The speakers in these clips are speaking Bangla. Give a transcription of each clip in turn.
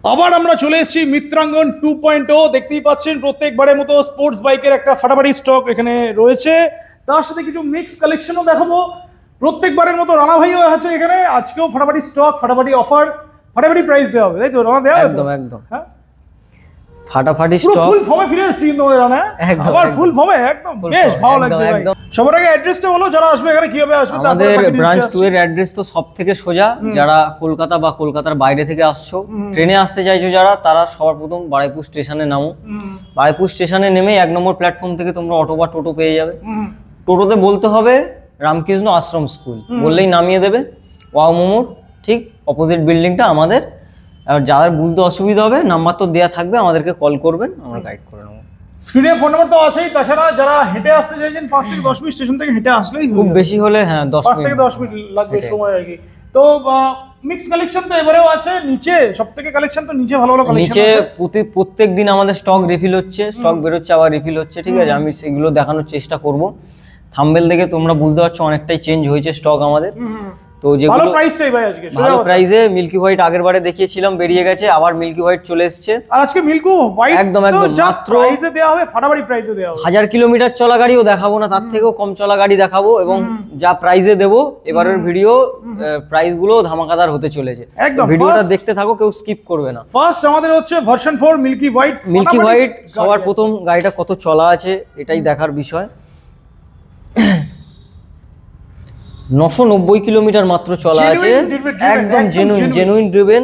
আবার আমরা চলে এসেছি মিত্রাঙ্গন 2.0। দেখতেই পাচ্ছেন প্রত্যেকবারের মতো স্পোর্টস বাইকের একটা ফাটাফাটি স্টক এখানে রয়েছে, তার সাথে কিছু মিক্স কালেকশনও দেখাবো। প্রত্যেকবারের মতো রানা ভাইও আছে এখানে, আজকেও ফাটাফাটি স্টক, ফাটাফাটি অফার, ফাটাফাটি প্রাইস দেওয়া হবে, তাই তো রানা? দেওয়া একদম একদম হ্যাঁ, ফাটাফাটি স্টক, ফুল ফর্মে ফিরে এসেছি তোমাদের রানা, আবার ফুল ফর্মে, একদম বেশ ভালো লাগছে ভাই। সবার আগে অ্যাড্রেসটা বলো, যারা আসবে এখানে কিভাবে আসবে? আমাদের ব্রাঞ্চ 2 এর অ্যাড্রেস তো সবথেকে সোজা। যারা কলকাতা বা কলকাতার বাইরে থেকে আসছো, ট্রেনে আসতে চাইছো যারা, তারা সবার প্রথম বারুইপুর স্টেশনে নামো। বারুইপুর স্টেশনে নেমে 1 নম্বর প্ল্যাটফর্ম থেকে তোমরা অটো বা টোটো পেয়ে যাবে। টোটোতে বলতে হবে রামকৃষ্ণ আশ্রম স্কুল, বললেই নামিয়ে দেবে। ওয়াও মোমোর ঠিক অপোজিট বিল্ডিংটা আমাদের। আর যাদের বুঝতে অসুবিধা হবে, নাম্বার তো দেওয়া থাকবে, আমাদেরকে কল করবেন, আমরা গাইড করে নেবো। স্ক্রিনে ফোন নাম্বার তো আছেই, তাছাড়া যারা হেঁটে আসতে চাইছেন 5 থেকে 10 মিনিট স্টেশন থেকে হেঁটে আসলেই, খুব বেশি হলে হ্যাঁ 5 থেকে 10 মিনিট লাগবে সময় আর কি। তো মিক্স কালেকশন তো এবারেও আছে নিচে, সবথেকে কালেকশন তো নিচে ভালো ভালো কালেকশন নিচে প্রত্যেক দিন আমাদের স্টক রিফিল হচ্ছে, স্টক বেরোচ্ছে আবার রিফিল হচ্ছে, ঠিক আছে? আমি সেগুলো দেখানোর চেষ্টা করব। থাম্বনেল দেখে তোমরা বুঝতে পারছো অনেকটাই চেঞ্জ হয়েছে স্টক আমাদের। তো যেগুলো ভালো প্রাইস চাই ভাই আজকে, ভালো প্রাইসে মিল্কি হোয়াইট আগের বারে দেখিয়েছিলাম, বেরিয়ে গেছে, আবার মিল্কি হোয়াইট চলে এসেছে। আর আজকে মিল্কি হোয়াইট একদম একদম মাত্র প্রাইসে দেওয়া হবে, ফাটাফাটি প্রাইসে দেওয়া হবে। 1000 কিলোমিটার চলা গাড়িও দেখাবো না, তার থেকেও কম চলা গাড়ি দেখাবো, এবং যা প্রাইসে দেবো এবারের ভিডিও প্রাইস গুলো ধামাকাদার হতে চলেছে। ভিডিওটা দেখতে থাকো, কেউ স্কিপ করবে না। ফার্স্ট আমাদের হচ্ছে version 4 milky white. Milky white সবার প্রথম গাড়িটা কত চলা আছে এটাই দেখার বিষয়। 990 কিলোমিটার মাত্র চলা আছে, একদম জেনুইন ড্রিভেন।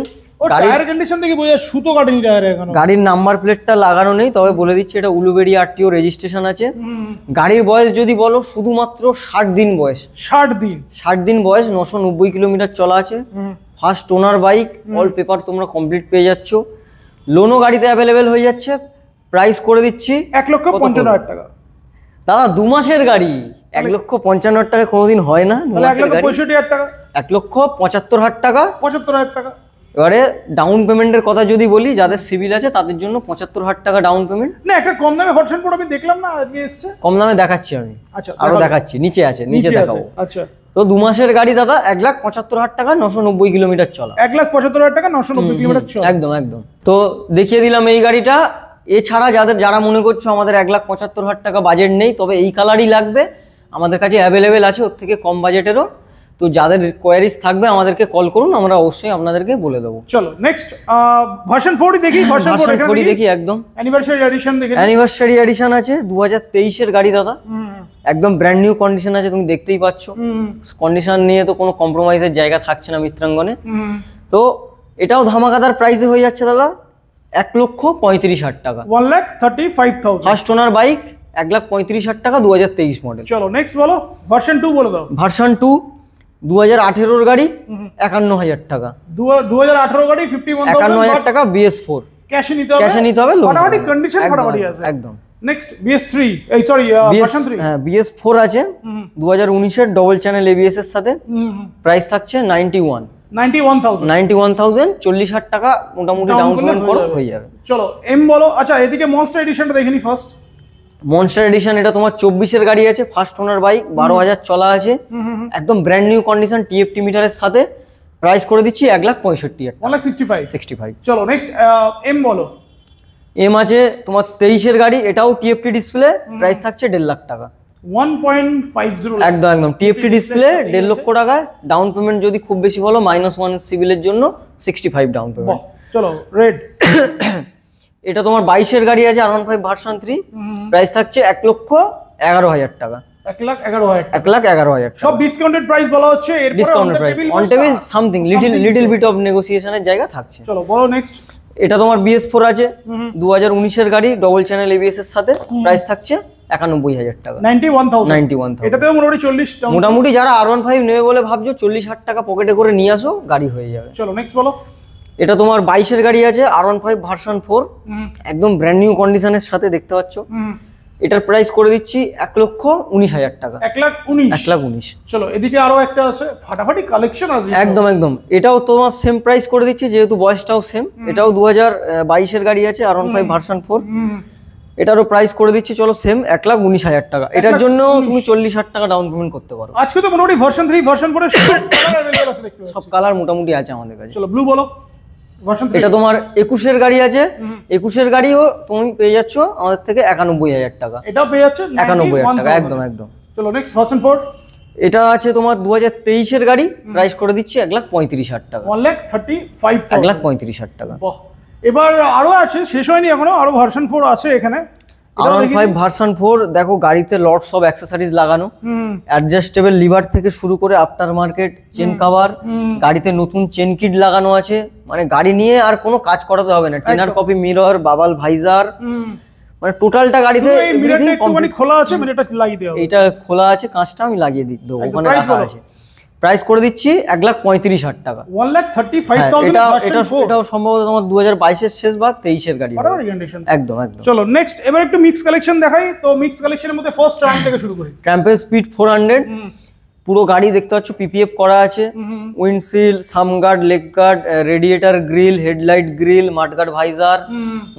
টায়ার কন্ডিশন দেখে বোঝা সুতো কাটেনি টায়ার এখনো। গাড়ির নাম্বার প্লেটটা লাগানো নেই, তবে বলে দিচ্ছি এটা উলুবেড়ি আরটিও রেজিস্ট্রেশন আছে। গাড়ির বয়স যদি বলো, শুধুমাত্র 60 দিন বয়স। 60 দিন বয়স, 990 কিলোমিটার চলা আছে। First owner bike, all paper তোমরা কমপ্লিট পেয়ে যাচ্ছ। লোনও গাড়িতে অ্যাভেলেবেল হয়ে যাচ্ছে। প্রাইস করে দিচ্ছি 1,55,000 টাকা। দাদা 2 মাসের গাড়ি 1,55,000 টাকা কোনোদিন হয় না। 1,65,000 টাকা, 1,75,000 টাকা, 75,000 টাকা। এবারে ডাউন পেমেন্টের কথা যদি বলি, যাদের সিভিল আছে তাদের জন্য 75,000 টাকা ডাউন পেমেন্ট। না, একটা কম দামে ভার্সন প্রো আমি দেখলাম না আজকে এসেছে। কম দামে দেখাচ্ছি আমি, আচ্ছা আরো দেখাচ্ছি, নিচে আছে, নিচে দেখাবো। আচ্ছা, তো 2 মাসের গাড়ি দাদা 1,75,000 টাকা, 990 কিলোমিটার চলা। 1,75,000 টাকা, 990 কিলোমিটার চলা, একদম একদম। তো দেখিয়ে দিলাম এই গাড়িটা। এছাড়া যারা মনে করছো আমাদের 1,75,000 টাকা বাজেট নেই, তবে এই কালারই লাগবে, আমাদের কাছে অ্যাভেলেবেল আছে ওর থেকে কম বাজেটেরও। তো যাদের কোয়ারিজ থাকবে আমাদেরকে কল করুন, আমরা অবশ্যই আপনাদেরকে বলে দেবো। চলো নেক্সট ভার্সন 4 দেখি। ভার্সন 4 দেখি, একদম অ্যানিভার্সারি এডিশন দেখি। অ্যানিভার্সারি এডিশন আছে, 2023 এর গাড়ি দাদা, একদম ব্র্যান্ড নিউ কন্ডিশন আছে, তুমি দেখতেই পাচ্ছ। কন্ডিশন নিয়ে তো কোনো কম্প্রোমাইজের জায়গা থাকছে না মিত্রাঙ্গনে। তো এটাও ধামাকাদার প্রাইসে হয়ে যাচ্ছে দাদা, 1,35,000 টাকা, 1,35,000। ফার্স্ট ওনার বাইক, 1,35,000 টাকা, 2023 মডেল। চলো নেক্সট বলো, ভার্সন 2 বলে দাও। ভার্সন 2 2018 গাড়ি, 51,000 টাকা, 2018 গাড়ি, 51,000 টাকা, BS4 ক্যাশে নিতে হবে। ফাটাফাটি কন্ডিশন, ফাটাফাটি আছে একদম। নেক্সট BS3, এই সরি ভার্সন 3। হ্যাঁ, BS4 আছে 2019 এর ডবল চ্যানেল ABS এর সাথে। প্রাইস থাকছে 91,000, 40,000 টাকা মোটামুটি ডাউন পেমেন্ট করো, হয়ে যাবে। চলো এম বলো। আচ্ছা, এদিকে মনস্টার এডিশনটা দেখে নি ফার্স্ট। মনস্টার এডিশন এটা তোমার 24 এর গাড়ি আছে, ফার্স্ট ওনার বাইক, 12,000 চলা আছে, একদম ব্র্যান্ড নিউ কন্ডিশন, TFT মিটারের সাথে। প্রাইস করে দিচ্ছি 1,65,000, 1,65,000। চলো নেক্সট এম বলো। এম আছে তোমার 23 এর গাড়ি, এটাও TFT ডিসপ্লে, প্রাইস থাকছে 1.5 লাখ টাকা, 1.50। একদম একদম TFT ডিসপ্লে, 1.5 লক্ষ টাকা। ডাউন পেমেন্ট যদি খুব বেশি বলো -1 সিভিলের জন্য 65 ডাউন পেমেন্ট। চলো রেড। এটা তোমার 22 এর গাড়ি আছে, R15 ভার্সন 3, প্রাইস থাকছে 1,11,000 টাকা, 1,11,000। সব ডিসকাউন্টেড প্রাইস বলা হচ্ছে, এরপর discounted price, on table something little bit of নেগোসিয়েশনের জায়গা থাকছে। চলো বলো নেক্সট। এটা তোমার BS4 আছে, 2019 এর গাড়ি, ডবল চ্যানেল ABS এর সাথে, প্রাইস থাকছে 91,000 টাকা, 91,000। এটাতেও মোটামুটি 40, মোটামুটি যারা R15 নেবে বলে ভাবছো, 40,000 টাকা পকেটে করে নিয়ে আসো, গাড়ি হয়ে যাবে। চলো নেক্সট বলো। এটা তোমার 22 এর গাড়ি আছে, R15 ভার্সন 4, একদম ব্র্যান্ড নিউ কন্ডিশনের সাথে, দেখতে পাচ্ছ। এটার প্রাইস করে দিচ্ছি 1,19,000 টাকা, 1,19,000। চলো এদিকে আরো একটা আছে, ফাটাফাটি কালেকশন আছে, একদম একদম। এটাও তোমার সেম প্রাইস করে দিচ্ছি, যেহেতু বয়সটাও সেম। এটাও 2022 এর গাড়ি আছে, R15 ভার্সন 4, এটারও প্রাইস করে দিচ্ছি চলো সেম 1,19,000 টাকা। এটার জন্য তুমি 40,000 টাকা ডাউন পেমেন্ট করতে পারো। আজকে তো মোটামুটি ভার্সন 3 ভার্সন 4 এর সব কালার अवेलेबल আছে, দেখতে পাচ্ছি সব কালার মোটামুটি আছে আমাদের কাছে। চলো ব্লু বলো। ভার্সন এটা তোমার 21-এর গাড়ি আছে, 21-এর গাড়িও তুমি পেয়ে যাচ্ছ আমাদের থেকে 91,000 টাকা। এটাও পেয়ে যাচ্ছে 91,000 টাকা, একদম একদম। চলো নেক্সট ভার্সন 4। এটা আছে তোমার 2023-এর গাড়ি, প্রাইস করে দিচ্ছি 1,35,000 টাকা। 1,35,000, 1,35,000 টাকা। বাহ। এবার আরো আছে, শেষ হয়নি এখনো, আরো ভার্সন 4 আছে এখানে। R15 ভার্সন 4 দেখো, গাড়িতে লটস অফ অ্যাক্সেসরিজ লাগানো, অ্যাডজাস্টেবল লিভার থেকে শুরু করে আফটার মার্কেট চেন কভার, গাড়িতে নতুন চেন কিট লাগানো আছে, মানে গাড়ি নিয়ে আর কোনো কাজ করাতে হবে না। টেনার কপি মিরর, বাবাল ভাইজার, মানে টোটালটা গাড়িতে এভরিথিং কমপ্লিট। খোলা আছে, মানে এটা লাগিয়ে দেওয়া, এটা খোলা আছে, কাঁচটা আমি লাগিয়ে দেবো, ওখানে রাখা আছে। প্রাইস করে দিচ্ছি 1,35,000 টাকা। 1,35,000। এটাও সম্ভবত তোমার 2022-এর শেষ ভাগ, 23-এর গাড়ি, একদম একদম। চলো নেক্সট, এবার একটু মিক্স কালেকশন দেখাই। তো মিক্স কালেকশনের মধ্যে ফার্স্ট ট্রাম থেকে শুরু করি। ট্রাম্পের স্পিড 400, পুরো গাড়ি দেখতে পাচ্ছ পিপিএফ করা আছে, windshield, sump guard, leg guard, radiator grill, headlight grill, mudguard visor,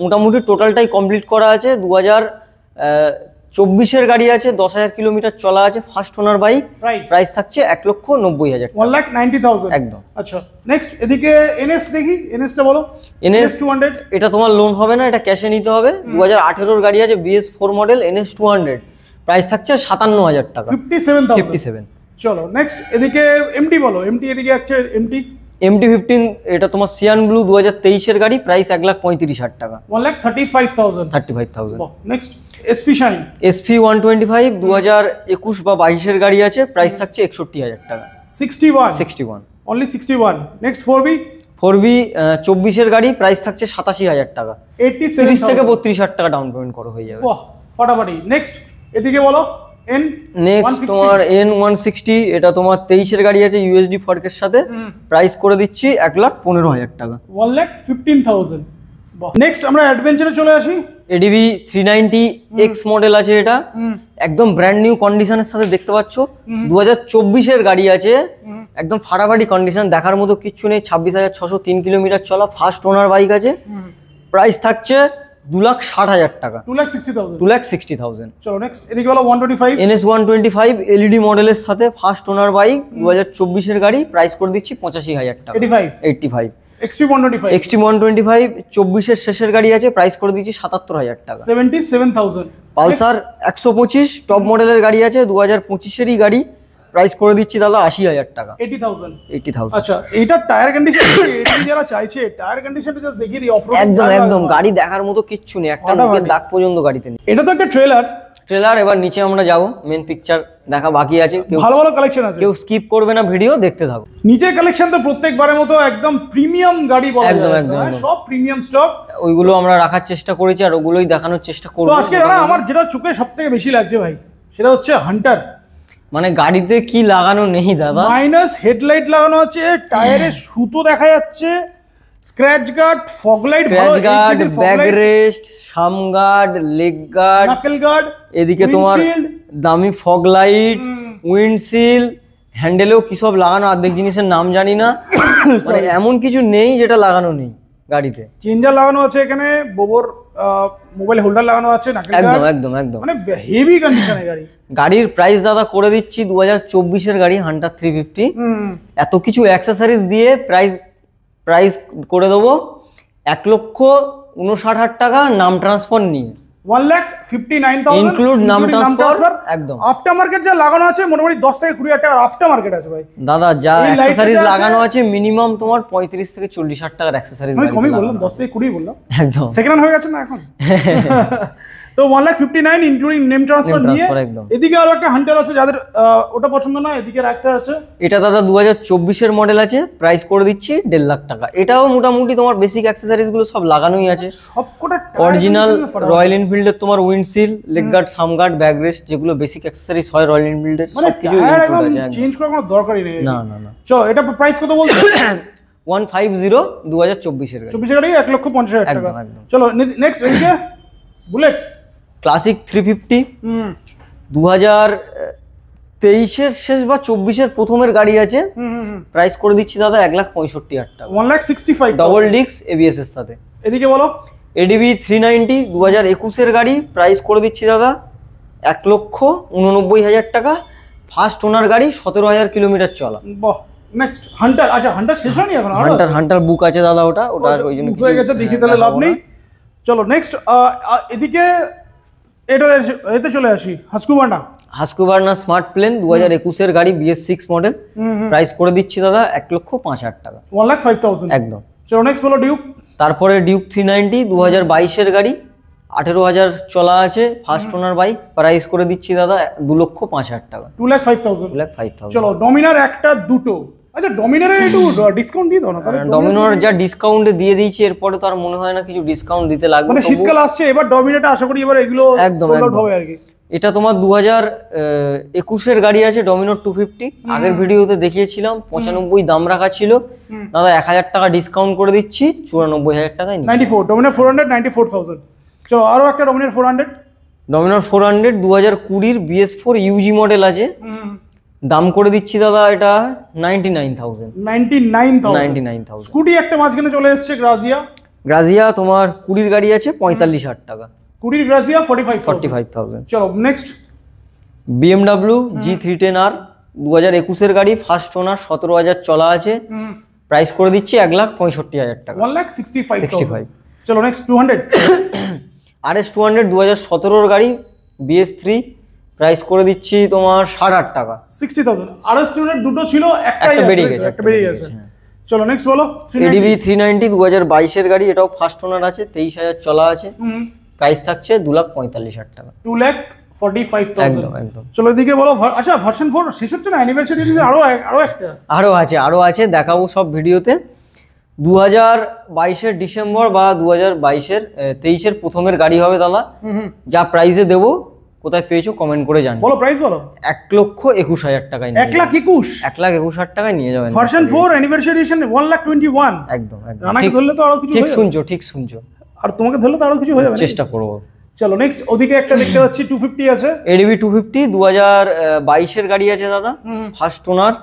মোটামুটি টোটালটাই কমপ্লিট করা আছে। 2024-এর গাড়ি আছে, 10,000 কিলোমিটার চলা আছে, ফার্স্ট ওনার বাইক, প্রাইস থাকছে 1,90,000, 1,90,000 একদম। আচ্ছা নেক্সট এদিকে এনএস দেখি, এনএসটা বলো। এনএস 200, এটা তোমার লোন হবে না, এটা ক্যাশে নিতে হবে। 2018-এর গাড়ি আছে, BS4 মডেল, NS 200, প্রাইস থাকছে 57,000 টাকা, 57,000। চলো নেক্সট এদিকে এমটি বলো। এমটি এদিকে আছে, MT-15, এটা তোমার সিয়ান ব্লু, 2023-এর গাড়ি, প্রাইস 1,35,000 টাকা, 1,35,000। নেক্সট এসপি শাইন, SP 125, 2021 বা 22-এর গাড়ি আছে, প্রাইস থাকছে 61,000 টাকা, 61, অনলি 61। নেক্সট 4B 24-এর গাড়ি, প্রাইস থাকছে 87,000 টাকা, 30 থেকে 32,000 টাকা ডাউন পেমেন্ট করো, হয়ে যাবে। বাহ, ফাটাফাটি। নেক্সট এদিকে বলো নেক্সট তোমার N160, এটা তোমার 23-এর গাড়ি আছে, USD ফর্কের সাথে, প্রাইস করে দিচ্ছি 1,15,000 টাকা, 1,15,000। নেক্সট আমরা অ্যাডভেঞ্চারে চলে আসি। ADV 390X মডেল আছে, এটা একদম ব্র্যান্ড নিউ কন্ডিশনের সাথে দেখতে পাচ্ছ। 2024-এর গাড়ি আছে, একদম ফাটাফাটি কন্ডিশন, দেখার মতো কিচ্ছু নেই। 26,603 কিলোমিটার চলা, ফার্স্ট ওনার বাইক আছে, প্রাইস থাকছে 2,60,000 টাকা, 2,60,000। চলো নেক্সট এদিকে বলো 125, NS 125 LED মডেলের সাথে, ফার্স্ট ওনার বাইক, 2024-এর গাড়ি, প্রাইস করে দিচ্ছি 85,000 টাকা, 85। Extreme 125, Extreme 125 24-এর শেষের গাড়ি আছে, প্রাইস করে দিচ্ছি 77,000 টাকা, 77,000। পালসার 125 টপ মডেলের গাড়ি আছে, 2025-এরই গাড়ি, প্রাইস করে দিচ্ছি দাদা 80,000 টাকা, 80,000। আচ্ছা এইটা টায়ার কন্ডিশন, এটি যারা চাইছে টায়ার কন্ডিশনটা জাস্ট দেখিয়ে দিই। অফরোড একদম একদম, গাড়ি দেখার মতো কিচ্ছু নেই, একটা মুখের দাগ পর্যন্ত গাড়িতে নেই। এটা তো একটা ট্রেলার। এবার নিচে আমরা যাব, মেন পিকচার দেখা বাকি আছে, ভালো ভালো কালেকশন আছে, কেউ স্কিপ করবে না, ভিডিও দেখতে থাকো। নিচের কালেকশন তো প্রত্যেকবারের মতো একদম প্রিমিয়াম গাড়ি বলা যায়, একদম সব প্রিমিয়াম স্টক, ওইগুলো আমরা রাখার চেষ্টা করেছি আর ওগুলোই দেখানোর চেষ্টা করব। তো আজকে জানা আমার যেটা চোখে সবথেকে বেশি লাগছে ভাই, সেটা হচ্ছে হান্টার। মানে গাড়িতে কি লাগানো নেই দাদা, মাইনাস হেডলাইট লাগানো আছে, টায়ারে সুতো দেখা যাচ্ছে, scratch guard, fog light, back rest, sump guard, leg guard, knuckle guard, এদিকে তোমার দামি ফগ লাইট, উইন্ডশিল, হ্যান্ডেলেও কি সব লাগানো, অর্ধেক জিনিসের নাম জানি না, মানে এমন কিছু নেই যেটা লাগানো নেই গাড়িতে। চেঞ্জার লাগানো আছে এখানে, বোবর মোবাইল হোল্ডার লাগানো আছে, নাকেল গার্ড, একদম একদম একদম, মানে হেভি কন্ডিশনে গাড়ি। গাড়ির প্রাইস দাদা করে দিচ্ছি 2024-এর গাড়ি, হান্টার 350, এত কিছু অ্যাক্সেসরিজ দিয়ে প্রাইস করে দেবো 1,59,000 টাকা, নাম ট্রান্সফার নিয়ে 1,59,000 ইনক্লুড নাম ট্রান্সফার, একদম। আফটার মার্কেট যা লাগানো আছে মোটামুটি 10 থেকে 20,000 টাকার আফটার মার্কেট আছে ভাই। দাদা যা অ্যাকসেসরিজ লাগানো আছে মিনিমাম তোমার 35 থেকে 40,000 টাকার অ্যাকসেসরিজ। আমি কমই বললাম, 10 থেকে 20 বললাম, একদম সেকেন্ড হ্যান্ড হয়ে গেছে না এখন। তো 1,59,000 ইনক্লুডিং নেম ট্রান্সফার নিয়ে। এদিকে আরো একটা হান্টার আছে, যাদের ওটা পছন্দ না, এদিকে একটা আছে, এটা দাদা 2024-এর মডেল আছে, প্রাইস করে দিচ্ছি 1.5 লাখ টাকা। এটাও মোটামুটি তোমার বেসিক অ্যাকসেসরিজ গুলো সব লাগানোই আছে, সবকটা অরিজিনাল রয়্যাল এনফিল্ডের তোমার উইন্ডশিল, লেগ গার্ড, সাম গার্ড, ব্যাক রেস্ট, যেগুলো বেসিক অ্যাকসেসরিজ হয় রয়্যাল এনফিল্ডের, সবকিছু ইনক্লুড আছে, চেঞ্জ করার কোনো দরকারই নেই। না না না। চলো এটা প্রাইস কত বলছো? 150 2024-এর গাড়ি, 24 গাড়ি 1,50,000 টাকা। একদম। চলো নেক্সট এদিকে বুলেট ক্লাসিক 350, 2023-এর শেষ বা 24-এর প্রথমের গাড়ি আছে, প্রাইস করে দিচ্ছি দাদা 1,65,000 টাকা, 1,65,000 ডবল ডিস্ক ABS এর সাথে। এদিকে বলো ADV 390 2021-এর গাড়ি, প্রাইস করে দিচ্ছি দাদা 1,89,000 টাকা, ফার্স্ট ওনার গাড়ি, 17,000 কিলোমিটার চলা, বাহ নেক্সট হান্টার, আচ্ছা হান্টার শেষ হয়নি এখন, আরো হান্টার হান্টার বুক আছে দাদা, ওটা ওই জন্য হয়ে গেছে, দেখি তাহলে লাভ নেই। চলো নেক্সট এদিকে এটা এতে চলে আসি, হাস্কুবার্না। হাস্কুবার্না স্মার্ট প্লেন 2021 গাড়ি, BS6 মডেল, প্রাইস করে দিচ্ছি দাদা 1,05,000 টাকা, 1,05,000 একদম। চলো নেক্সট বলো ডিউক। তারপরে ডিউক 390 2022 গাড়ি, 18,000 চলা আছে, ফার্স্ট ওনার বাইক, প্রাইস করে দিচ্ছি দাদা 2,05,000 টাকা, 2,05,000। 2,05,000। চলো ডমিনার একটা দুটো, আচ্ছা ডমিনারে একটু ডিসকাউন্ট দিয়ে দাও না তাহলে। ডমিনোর যা ডিসকাউন্টে দিয়ে দিয়েছি, এরপরে তো আর মনে হয় না কিছু ডিসকাউন্ট দিতে লাগবে। মানে শীতকাল আসছে, এবার ডমিনারটা আশা করি এবার এগুলো একদম সোল্ড আউট হবে আর কি। এটা তোমার 2021 গাড়ি আছে, ডমিনোর 250, আগের ভিডিওতে দেখিয়েছিলাম 95 দাম রাখা ছিল দাদা, 1,000 টাকা ডিসকাউন্ট করে দিচ্ছি 94,000 টাকায়। 94 ডমিনার 400, 94,000। চলো আরো একটা ডমিনার 400। ডমিনোর 400 2020 BS4 ইউজি মডেল আছে, দাম করে দিচ্ছি দাদা এটা 99,000। 99,000। স্কুটি একটা মাঝখানে চলে এসেছে, গ্রাজিয়া। গ্রাজিয়া তোমার 20 গাড়ি আছে, 45,000 টাকা, 20 গ্রাজিয়া 45,000। চলো নেক্সট BMW G310R 2021 গাড়ি, ফার্স্ট ওনার, 17,000 চলা আছে, প্রাইস করে দিচ্ছি 1,65,000 টাকা, 1,65,000। চলো নেক্সট 200। RS 200 2017 গাড়ি, BS3, প্রাইস করে দিচ্ছি তোমার 8,500 টাকা, 60,000। RS 200 দুটো ছিল, একটা বেরিয়ে গেছে, একটা বেরিয়ে গেছে। চলো নেক্সট বলো। ADB 390 2022 গাড়ি, এটাও ফার্স্ট ওনার আছে, 23,000 চলা আছে, প্রাইস থাকছে 2,45,000 টাকা, 2,45,000। একদম একদম। চলো এদিকে বলো। আচ্ছা ভার্সন 4 শেষ হচ্ছে না, অ্যানিভার্সারি আরো একটা আরো আছে দেখাবো সব ভিডিওতে। 2022 ডিসেম্বর বা 2022 23 প্রথমের গাড়ি হবে দাদা, যা প্রাইসে দেবো, কোথায় পেয়েছো কমেন্ট করে জানাও। বলো প্রাইস বলো। 1,21,000 টাকায়, 1,21,000, 1,21,000 টাকায় নিয়ে যাবেন। Version 4 anniversary edition 1,21,000। একদম একদম, রানাকে ধরলে তো আরো কিছু ঠিক শুনছো, ঠিক শুনছো, আর তোমাকে ধরলে তো আরো কিছু হয়ে যাবে, চেষ্টা করবো। চলো নেক্সট ওদিকে একটা দেখতে পাচ্ছি 250 আছে, ADB 250 2022 গাড়ি আছে দাদা, ফার্স্ট ওনার,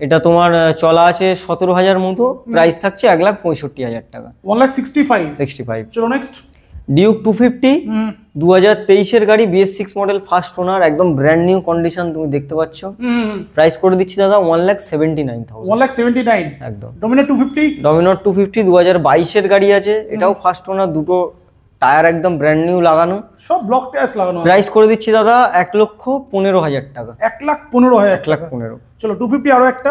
এটা তোমার চলা আছে 17,000 মতো, প্রাইস থাকছে 1,65,000 টাকা, 1,65,000। চলো নেক্সট ডিউক 250 2023 গাড়ি, BS6 মডেল, ফার্স্ট ওনার, একদম ব্র্যান্ড নিউ কন্ডিশন, তুমি দেখতে পাচ্ছ, প্রাইস করে দিচ্ছি দাদা 1,79,000, 1,79,000 একদম। ডমিনার 250 2022 গাড়ি আছে, এটাও ফার্স্ট ওনার, দুটো টায়ার একদম ব্র্যান্ড নিউ লাগানো, সব ব্লক টায়ার্স লাগানো, প্রাইস করে দিচ্ছি দাদা 1,15,000 টাকা, 1,15,000 1,15,000। চলো 250 আরো একটা,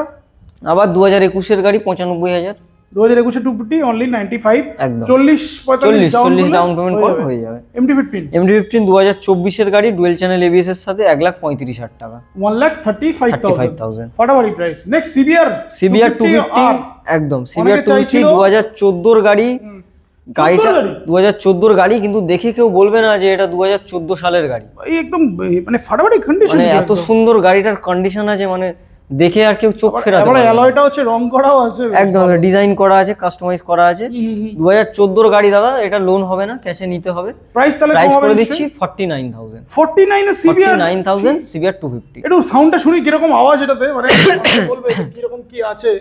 আবার 2021 গাড়ি 95,000, 2021 250 অনলি 95, একদম 40-45 ডাউন পেমেন্ট হয়ে যাবে। MT15 2024 গাড়ি, ডুয়েল চ্যানেল ABS এর সাথে 1,35,000 টাকা, 1,35,000 ফাটাফাটি প্রাইস। নেক্সট CBR 250, একদম CBR 250 2014 গাড়ি, গাড়িটা 2014 গাড়ি, কিন্তু দেখে কেউ বলবে না যে এটা 2014 সালের গাড়ি, এই একদম মানে ফাটাফাটি কন্ডিশন, মানে এত সুন্দর গাড়িটার কন্ডিশন আছে, মানে দেখে আর কেউ চোখ ফেরাতে পারে না। অ্যালয়টা হচ্ছে রং করাও আছে, একদম ডিজাইন করা আছে, কাস্টমাইজ করা আছে। 2014 গাড়ি দাদা, এটা লোন হবে না, ক্যাশে নিতে হবে। প্রাইস করে দিচ্ছি 49,000, 49 এর CBR 49,000 CBR 250। একটু সাউন্ডটা শুনি কিরকম আওয়াজ এটাতে, মানে বলবে কিরকম কি আছে।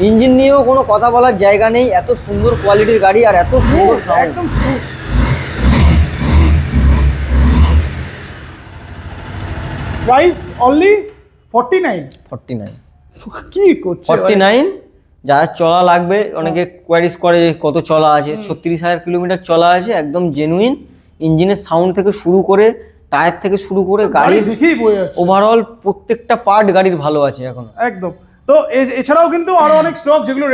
ইঞ্জিন নিয়েও কোনো কথা বলার জায়গা নেই, এত সুন্দর কোয়ালিটির গাড়ি আর এত সুন্দর সাউন্ড, একদম। প্রাইস অনলি 49 কি করছে 49। যা চলা লাগবে, অনেকে কোয়ারিজ করে কত চলা আছে, 36,000 কিলোমিটার চলা আছে, একদম জেনুইন। ইঞ্জিনের সাউন্ড থেকে শুরু করে, টায়ার থেকে শুরু করে, গাড়ির দেখেই বয়ে যাচ্ছে, ওভারঅল প্রত্যেকটা পার্ট গাড়ির ভালো আছে এখন, একদম। তো এছাড়াও কিন্তু আরো অনেক স্টক যেগুলো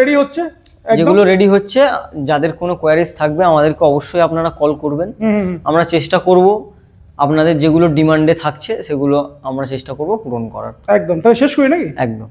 রেডি হচ্ছে, যাদের কোনো কোয়ারিজ থাকবে আমাদেরকে অবশ্যই আপনারা কল করবেন, আমরা চেষ্টা করব আপনাদের যেগুলো ডিমান্ডে থাকছে সেগুলো আমরা চেষ্টা করব পূরণ করার। একদম। তাহলে শেষ করি নাকি? একদম।